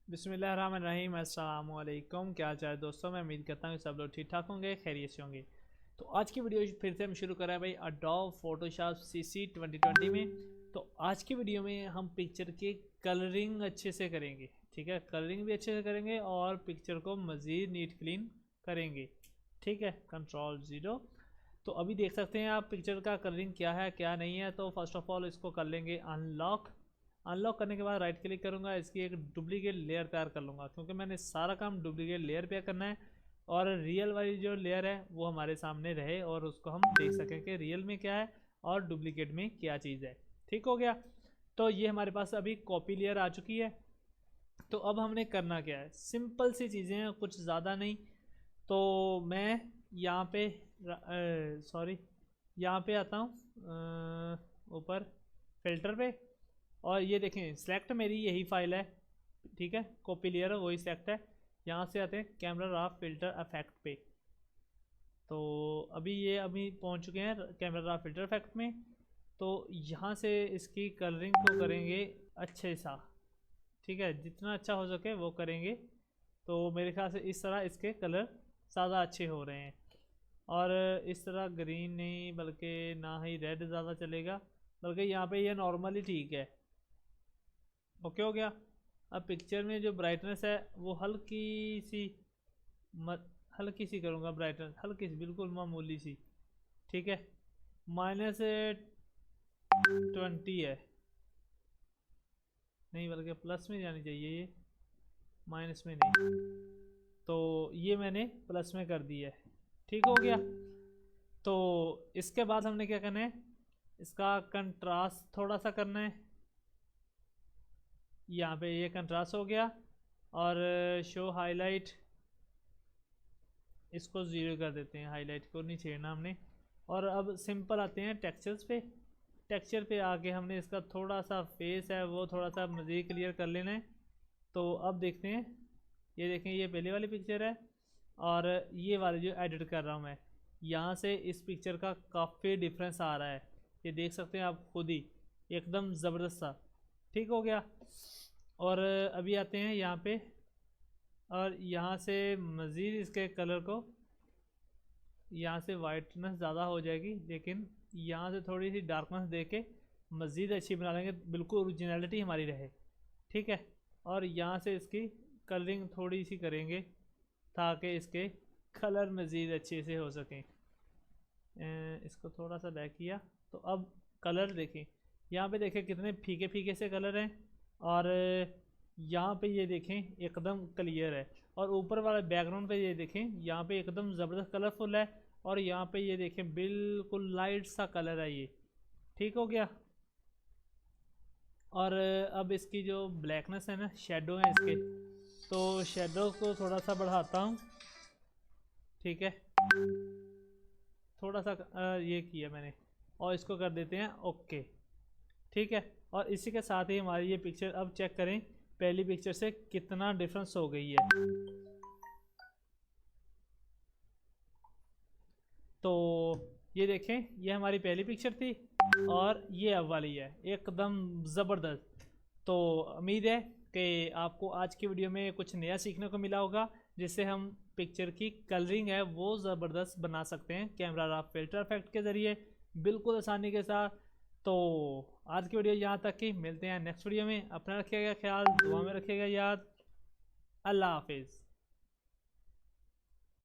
बिस्मिल्लाहिर्रहमानिर्रहीम। अस्सलाम वालेकुम। क्या हाल चाल है दोस्तों? मैं उम्मीद करता हूँ सब लोग ठीक ठाक होंगे, खैरियत से होंगे। तो आज की वीडियो फिर से हम शुरू कर रहे हैं भाई अडोब फोटोशॉप CC 2020 में। तो आज की वीडियो में हम पिक्चर की कलरिंग अच्छे से करेंगे, ठीक है। कलरिंग भी अच्छे से करेंगे और पिक्चर को मज़ीद नीट क्लीन करेंगे, ठीक है। Ctrl+0। तो अभी देख सकते हैं आप पिक्चर का कलरिंग क्या है क्या नहीं है। तो फर्स्ट ऑफ ऑल इसको कर लेंगे अनलॉक। अनलॉक करने के बाद राइट क्लिक करूंगा, इसकी एक डुप्लीकेट लेयर तैयार कर लूँगा, क्योंकि मैंने सारा काम डुप्लीकेट लेयर पे करना है और रियल वाली जो लेयर है वो हमारे सामने रहे और उसको हम देख सकें कि रियल में क्या है और डुप्लीकेट में क्या चीज़ है। ठीक हो गया। तो ये हमारे पास अभी कॉपी लेयर आ चुकी है। तो अब हमने करना क्या है, सिंपल सी चीज़ें हैं, कुछ ज़्यादा नहीं। तो मैं यहाँ पे यहाँ पे आता हूँ ऊपर फिल्टर पे, और ये देखें सिलेक्ट मेरी यही फाइल है, ठीक है। कॉपी लेयर वही सिलेक्ट है। यहाँ से आते हैं कैमरा रॉ फिल्टर इफेक्ट पे। तो अभी पहुँच चुके हैं कैमरा रॉ फिल्टर इफेक्ट में। तो यहाँ से इसकी कलरिंग को करेंगे अच्छे सा, ठीक है। जितना अच्छा हो सके वो करेंगे। तो मेरे ख्याल से इस तरह इसके कलर ज़्यादा अच्छे हो रहे हैं। और इस तरह ग्रीन नहीं, बल्कि ना ही रेड ज़्यादा चलेगा, बल्कि यहाँ पे ये नॉर्मली ठीक है। ओके हो गया। अब पिक्चर में जो ब्राइटनेस है वो हल्की सी करूँगा, ब्राइटनेस हल्की सी, बिल्कुल मामूली सी, ठीक है। -20 है, नहीं बल्कि प्लस में जानी चाहिए, ये माइनस में नहीं। तो ये मैंने प्लस में कर दिया है, ठीक हो गया। तो इसके बाद हमने क्या करना है, इसका कंट्रास्ट थोड़ा सा करना है। यहाँ पे ये कंट्रास्ट हो गया। और शो हाईलाइट, इसको 0 कर देते हैं, हाईलाइट को नहीं छेड़ना हमने। और अब सिंपल आते हैं टेक्सचर्स पे। टेक्सचर पे आके हमने इसका थोड़ा सा फेस है वो थोड़ा सा मज़ीद क्लियर कर लेना है। तो अब देखते हैं, ये देखें ये पहले वाली पिक्चर है और ये वाली जो एडिट कर रहा हूँ मैं, यहाँ से इस पिक्चर का काफ़ी डिफरेंस आ रहा है। ये देख सकते हैं आप खुद ही, एकदम ज़बरदस्त सा, ठीक हो गया। और अभी आते हैं यहाँ पे, और यहाँ से मज़ीद इसके कलर को, यहाँ से वाइटनेस ज़्यादा हो जाएगी, लेकिन यहाँ से थोड़ी सी डार्कनेस दे के मज़ीद अच्छी बना लेंगे, बिल्कुल ओरिजिनलिटी हमारी रहे, ठीक है। और यहाँ से इसकी कलरिंग थोड़ी सी करेंगे ताकि इसके कलर मज़ीद अच्छे से हो सकें। इसको थोड़ा सा बैक किया। तो अब कलर देखें, यहाँ पे देखें कितने फीके फीके से कलर हैं, और यहाँ पे ये देखें एकदम क्लियर है। और ऊपर वाले बैकग्राउंड पे ये देखें, यहाँ पे एकदम ज़बरदस्त कलरफुल है, और यहाँ पे ये देखें बिल्कुल लाइट सा कलर है ये, ठीक हो गया। और अब इसकी जो ब्लैकनेस है ना, शेडो है इसके, तो शेडो को थोड़ा सा बढ़ाता हूँ, ठीक है। थोड़ा सा ये किया मैंने, और इसको कर देते हैं ओके, ठीक है। और इसी के साथ ही हमारी ये पिक्चर अब चेक करें पहली पिक्चर से कितना डिफरेंस हो गई है। तो ये देखें, ये हमारी पहली पिक्चर थी और ये अब वाली है, एकदम ज़बरदस्त। तो उम्मीद है कि आपको आज की वीडियो में कुछ नया सीखने को मिला होगा, जिससे हम पिक्चर की कलरिंग है वो ज़बरदस्त बना सकते हैं कैमरा रॉ फिल्टर इफेक्ट के ज़रिए, बिल्कुल आसानी के साथ। तो आज की वीडियो यहाँ तक की, मिलते हैं नेक्स्ट वीडियो में। अपना रखिएगा ख्याल, दुआ में रखिएगा याद। अल्लाह हाफिज़।